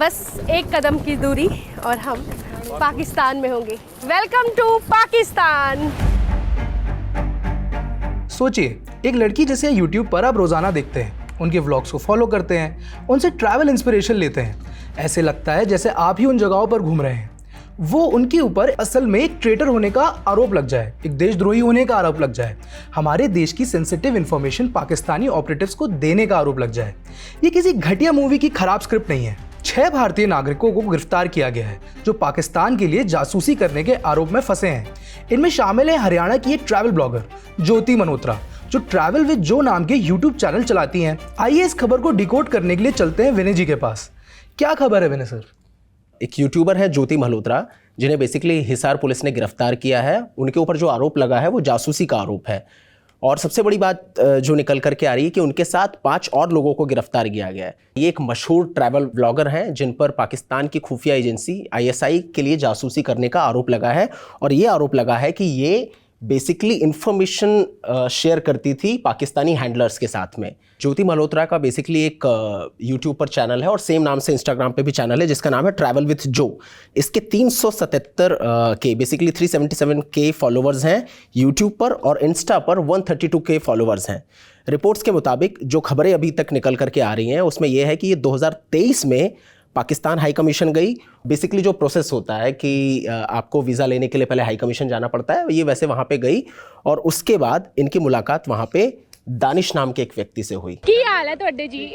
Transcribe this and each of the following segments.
बस एक कदम की दूरी और हम पाकिस्तान में होंगे। Welcome to Pakistan. सोचिए, एक लड़की जिसे यूट्यूब पर आप रोज़ाना देखते हैं, उनके व्लॉग्स को फॉलो करते हैं, उनसे ट्रैवल इंस्पिरेशन लेते हैं। ऐसे लगता है जैसे आप ही उन जगहों पर घूम रहे हैं। वो उनके ऊपर असल में एक ट्रेटर होने का आरोप लग जाए, एक देशद्रोही होने का आरोप लग जाए, हमारे देश की सेंसिटिव इन्फॉर्मेशन पाकिस्तानी ऑपरेटिव्स को देने का आरोप लग जाए। ये किसी घटिया मूवी की खराब स्क्रिप्ट नहीं है। 6 भारतीय नागरिकों को गिरफ्तार किया गया है जो पाकिस्तान के लिए जासूसी करने के आरोप में फंसे हैं। इनमें शामिल है हरियाणा की एक ट्रैवल ब्लॉगर ज्योति मल्होत्रा, जो ट्रैवल विद जो नाम के यूट्यूब चैनल चलाती हैं। आइए इस खबर को डिकोड करने के लिए चलते हैं विनय जी के पास। क्या खबर है विनय सर? एक यूट्यूबर है ज्योति मल्होत्रा, जिन्हें बेसिकली हिसार पुलिस ने गिरफ्तार किया है। उनके ऊपर जो आरोप लगा है वो जासूसी का आरोप है। और सबसे बड़ी बात जो निकल करके आ रही है कि उनके साथ 5 और लोगों को गिरफ्तार किया गया है। ये एक मशहूर ट्रैवल ब्लॉगर हैं जिन पर पाकिस्तान की खुफिया एजेंसी ISI के लिए जासूसी करने का आरोप लगा है। और ये आरोप लगा है कि ये बेसिकली इंफॉर्मेशन शेयर करती थी पाकिस्तानी हैंडलर्स के साथ में। ज्योति मल्होत्रा का बेसिकली एक यूट्यूब पर चैनल है और सेम नाम से इंस्टाग्राम पे भी चैनल है जिसका नाम है ट्रैवल विथ जो। इसके 377 के बेसिकली 377 के फॉलोवर्स हैं यूट्यूब पर और इंस्टा पर 132 के फॉलोवर्स हैं। रिपोर्ट्स के मुताबिक जो खबरें अभी तक निकल करके आ रही हैं उसमें यह है कि ये 2023 में पाकिस्तान हाई कमीशन गई। बेसिकली जो प्रोसेस होता है कि आपको वीज़ा लेने के लिए पहले हाई कमीशन जाना पड़ता है, ये वैसे वहाँ पे गई और उसके बाद इनकी मुलाकात वहाँ पे दानिश नाम के एक व्यक्ति से हुई। की हाल है ਤੁਹਾਡੇ जी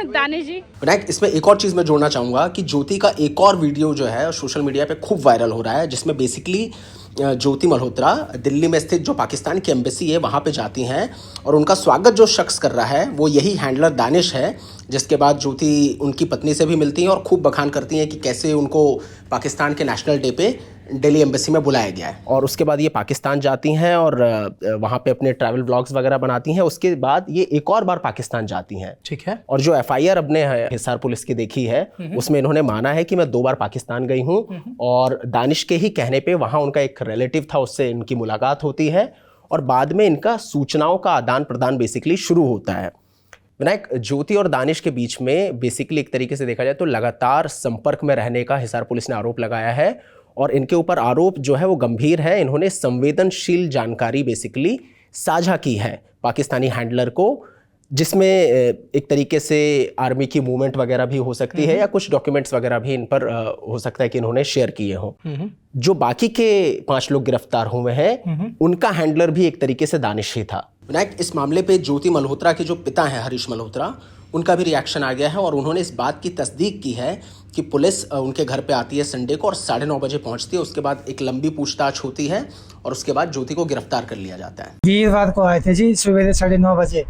दानिश जी? विनायक, इसमें एक और चीज़ मैं जोड़ना चाहूँगा कि ज्योति का एक और वीडियो जो है सोशल मीडिया पे खूब वायरल हो रहा है, जिसमें बेसिकली ज्योति मल्होत्रा दिल्ली में स्थित जो पाकिस्तान की एम्बेसी है वहाँ पे जाती हैं और उनका स्वागत जो शख्स कर रहा है वो यही हैंडलर दानिश है। जिसके बाद ज्योति उनकी पत्नी से भी मिलती हैं और खूब बखान करती हैं कि कैसे उनको पाकिस्तान के नेशनल डे पे दिल्ली एम्बेसी में बुलाया गया है। और उसके बाद ये पाकिस्तान जाती हैं और वहाँ पे अपने ट्रैवल ब्लॉग्स वगैरह बनाती हैं। उसके बाद ये एक और बार पाकिस्तान जाती हैं। ठीक है। और जो FIR अब ने हिसार पुलिस की देखी है उसमें इन्होंने माना है कि मैं 2 बार पाकिस्तान गई हूँ और दानिश के ही कहने पे वहाँ उनका एक रिलेटिव था, उससे इनकी मुलाकात होती है और बाद में इनका सूचनाओं का आदान प्रदान बेसिकली शुरू होता है। विनायक, ज्योति और दानिश के बीच में बेसिकली एक तरीके से देखा जाए तो लगातार संपर्क में रहने का हिसार पुलिस ने आरोप लगाया है और इनके ऊपर आरोप जो है वो गंभीर है। इन्होंने संवेदनशील जानकारी बेसिकली साझा की है पाकिस्तानी हैंडलर को, जिसमें एक तरीके से आर्मी की मूवमेंट वगैरह भी हो सकती है या कुछ डॉक्यूमेंट्स वगैरह भी इन पर हो सकता है कि इन्होंने शेयर किए हों। जो बाकी के 5 लोग गिरफ्तार हुए हैं उनका हैंडलर भी एक तरीके से दानिश ही था। विनायक, इस मामले पे ज्योति मल्होत्रा के जो पिता हैं हरीश मल्होत्रा, उनका भी रिएक्शन आ गया है और उन्होंने इस बात की तस्दीक की है कि पुलिस उनके घर पे आती है संडे को और 9:30 बजे पहुंचती है। उसके बाद एक लंबी पूछताछ होती है और उसके बाद ज्योति को गिरफ्तार कर लिया जाता है। वीरवार को आए थे जी, सवेरे 9:30 बजे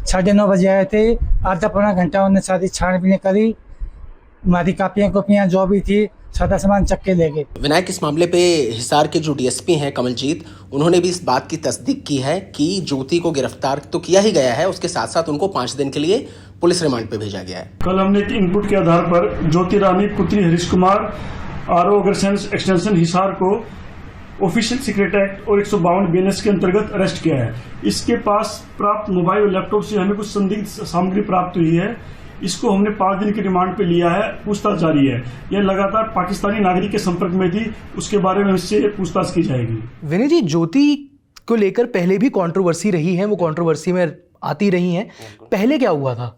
9:30 बजे आए थे। आधा पौना घंटा उन्होंने सारी छानबीन करी, हमारी कापियाँ जो भी थी सादा सामान चक के ले गए। विनायक, इस मामले पे हिसार के जो DSP हैं कमलजीत, उन्होंने भी इस बात की तस्दीक की है कि ज्योति को गिरफ्तार तो किया ही गया है, उसके साथ साथ उनको 5 दिन के लिए पुलिस रिमांड पे भेजा गया है। कल हमने एक इनपुट के आधार पर ज्योति रानी पुत्री हरीश कुमार RO एक्सटेंशन हिसार को ऑफिशियल सीक्रेट एक्ट और 152 BNS के अंतर्गत अरेस्ट किया है। इसके पास प्राप्त मोबाइल और लैपटॉप से हमें कुछ संदिग्ध सामग्री प्राप्त हुई है। इसको हमने 5 दिन के रिमांड पे लिया है, पूछताछ जारी है। यह लगातार पाकिस्तानी नागरिक के संपर्क में थी, उसके बारे में इससे पूछताछ की जाएगी। विनय जी, ज्योति को लेकर पहले भी कंट्रोवर्सी रही है, वो कंट्रोवर्सी में आती रही हैं। पहले क्या हुआ था?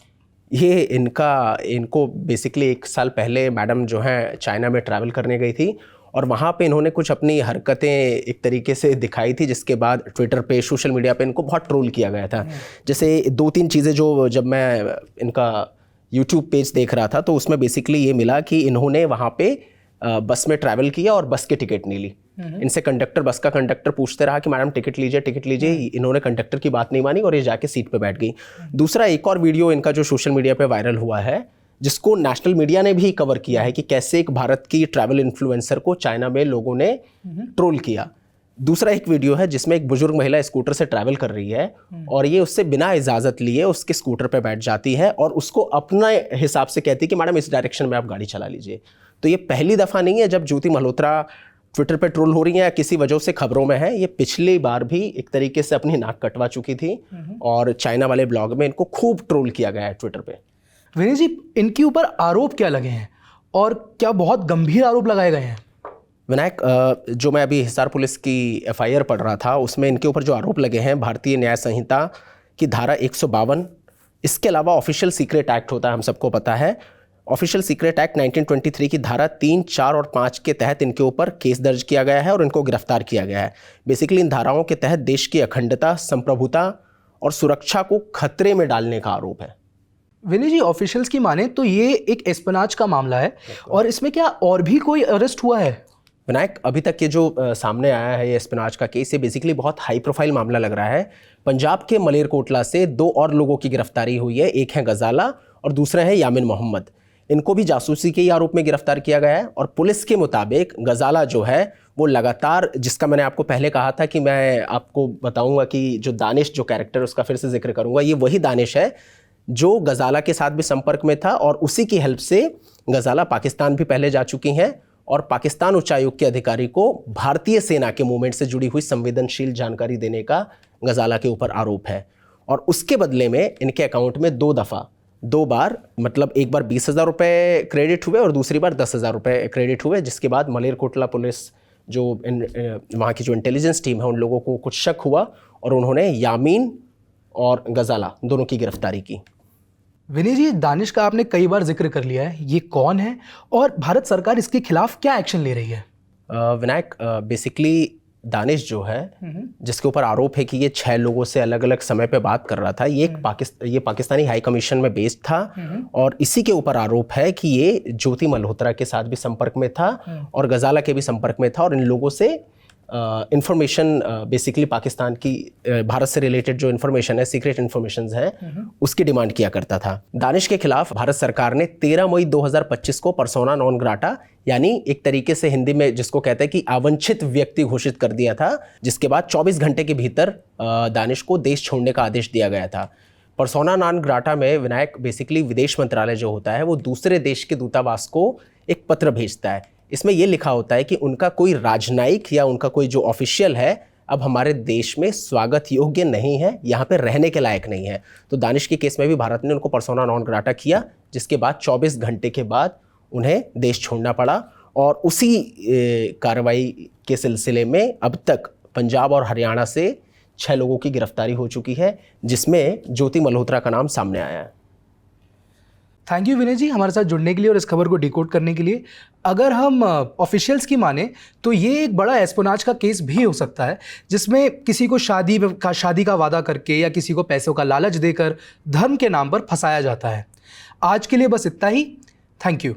ये इनको बेसिकली 1 साल पहले मैडम जो है चाइना में ट्रैवल करने गई थी और वहाँ पे इन्होंने कुछ अपनी हरकतें एक तरीके से दिखाई थी, जिसके बाद ट्विटर पे सोशल मीडिया पे इनको बहुत ट्रोल किया गया था। जैसे 2-3 चीज़ें जो जब मैं इनका यूट्यूब पेज देख रहा था तो उसमें बेसिकली ये मिला कि इन्होंने वहाँ पे बस में ट्रैवल किया और बस की टिकट नहीं ली। इनसे बस का कंडक्टर पूछते रहा कि मैडम टिकट लीजिए। इन्होंने कंडक्टर की बात नहीं मानी और ये जाके सीट पे बैठ गई। दूसरा, एक और वीडियो इनका जो सोशल मीडिया पे वायरल हुआ है, जिसको नेशनल मीडिया ने भी कवर किया है, कि कैसे एक भारत की ट्रैवल इन्फ्लुएंसर को चाइना में लोगों ने ट्रोल किया। दूसरा एक वीडियो है जिसमें एक बुजुर्ग महिला स्कूटर से ट्रैवल कर रही है और ये उससे बिना इजाज़त लिए उसके स्कूटर पे बैठ जाती है और उसको अपना हिसाब से कहती है कि मैडम इस डायरेक्शन में आप गाड़ी चला लीजिए। तो ये पहली दफ़ा नहीं है जब ज्योति मल्होत्रा ट्विटर पे ट्रोल हो रही हैं या किसी वजह से खबरों में है। ये पिछली बार भी एक तरीके से अपनी नाक कटवा चुकी थी और चाइना वाले ब्लॉग में इनको खूब ट्रोल किया गया है ट्विटर पे। विनय जी, इनके ऊपर आरोप क्या लगे हैं और क्या बहुत गंभीर आरोप लगाए गए हैं? विनायक, जो मैं अभी हिसार पुलिस की एफआईआर पढ़ रहा था उसमें इनके ऊपर जो आरोप लगे हैं भारतीय न्याय संहिता की धारा 152, इसके अलावा ऑफिशियल सीक्रेट एक्ट होता है, हम सबको पता है, ऑफिशियल सीक्रेट एक्ट 1923 की धारा 3, 4 और 5 के तहत इनके ऊपर केस दर्ज किया गया है और इनको गिरफ्तार किया गया है। बेसिकली इन धाराओं के तहत देश की अखंडता, संप्रभुता और सुरक्षा को खतरे में डालने का आरोप है। विनय जी, ऑफिशियल्स की माने तो ये एक एस्पिनाज का मामला है और इसमें क्या और भी कोई अरेस्ट हुआ है? विनायक, अभी तक ये जो सामने आया है ये एस्पिनाज का केस, ये बेसिकली बहुत हाई प्रोफाइल मामला लग रहा है। पंजाब के मलेरकोटला से 2 और लोगों की गिरफ्तारी हुई है, एक है गजाला और दूसरा है यामिन मोहम्मद। इनको भी जासूसी के ही आरोप में गिरफ्तार किया गया है और पुलिस के मुताबिक गजाला जो है वो लगातार, जिसका मैंने आपको पहले कहा था कि मैं आपको बताऊंगा कि जो दानिश जो कैरेक्टर उसका फिर से जिक्र करूंगा, ये वही दानिश है जो गजाला के साथ भी संपर्क में था और उसी की हेल्प से गजाला पाकिस्तान भी पहले जा चुकी हैं और पाकिस्तान उच्चायोग के अधिकारी को भारतीय सेना के मूवमेंट से जुड़ी हुई संवेदनशील जानकारी देने का गजाला के ऊपर आरोप है। और उसके बदले में इनके अकाउंट में 2 बार, मतलब एक बार 20,000 रुपये क्रेडिट हुए और दूसरी बार 10,000 रुपये क्रेडिट हुए, जिसके बाद मलेरकोटला पुलिस जो वहाँ की जो इंटेलिजेंस टीम है उन लोगों को कुछ शक हुआ और उन्होंने यामीन और गजाला दोनों की गिरफ्तारी की। विनय जी, दानिश का आपने कई बार जिक्र कर लिया है, ये कौन है और भारत सरकार इसके खिलाफ क्या एक्शन ले रही है? विनायक, बेसिकली दानिश जो है जिसके ऊपर आरोप है कि ये 6 लोगों से अलग अलग समय पे बात कर रहा था, ये पाकिस्तानी हाई कमीशन में बेस्ड था और इसी के ऊपर आरोप है कि ये ज्योति मल्होत्रा के साथ भी संपर्क में था और गजाला के भी संपर्क में था और इन लोगों से इंफॉर्मेशन, बेसिकली पाकिस्तान की भारत से रिलेटेड जो इन्फॉर्मेशन है, सीक्रेट इन्फॉर्मेशन है, उसकी डिमांड किया करता था। दानिश के खिलाफ भारत सरकार ने 13 मई 2025 को पर्सोना नॉन ग्राटा, यानी एक तरीके से हिंदी में जिसको कहते हैं कि अवांछित व्यक्ति घोषित कर दिया था, जिसके बाद 24 घंटे के भीतर दानिश को देश छोड़ने का आदेश दिया गया था। पर्सोना नॉन ग्राटा में विनायक, बेसिकली विदेश मंत्रालय जो होता है वो दूसरे देश के दूतावास को एक पत्र भेजता है। इसमें यह लिखा होता है कि उनका कोई राजनयिक या उनका कोई जो ऑफिशियल है अब हमारे देश में स्वागत योग्य नहीं है, यहाँ पे रहने के लायक नहीं है। तो दानिश के केस में भी भारत ने उनको पर्सोना नॉन ग्राटा किया, जिसके बाद 24 घंटे के बाद उन्हें देश छोड़ना पड़ा और उसी कार्रवाई के सिलसिले में अब तक पंजाब और हरियाणा से 6 लोगों की गिरफ्तारी हो चुकी है, जिसमें ज्योति मल्होत्रा का नाम सामने आया है। थैंक यू विनय जी, हमारे साथ जुड़ने के लिए और इस खबर को डिकोड करने के लिए। अगर हम ऑफिशियल्स की माने तो ये एक बड़ा एस्पिनाज का केस भी हो सकता है, जिसमें किसी को शादी का वादा करके या किसी को पैसों का लालच देकर धर्म के नाम पर फंसाया जाता है। आज के लिए बस इतना ही। Thank you.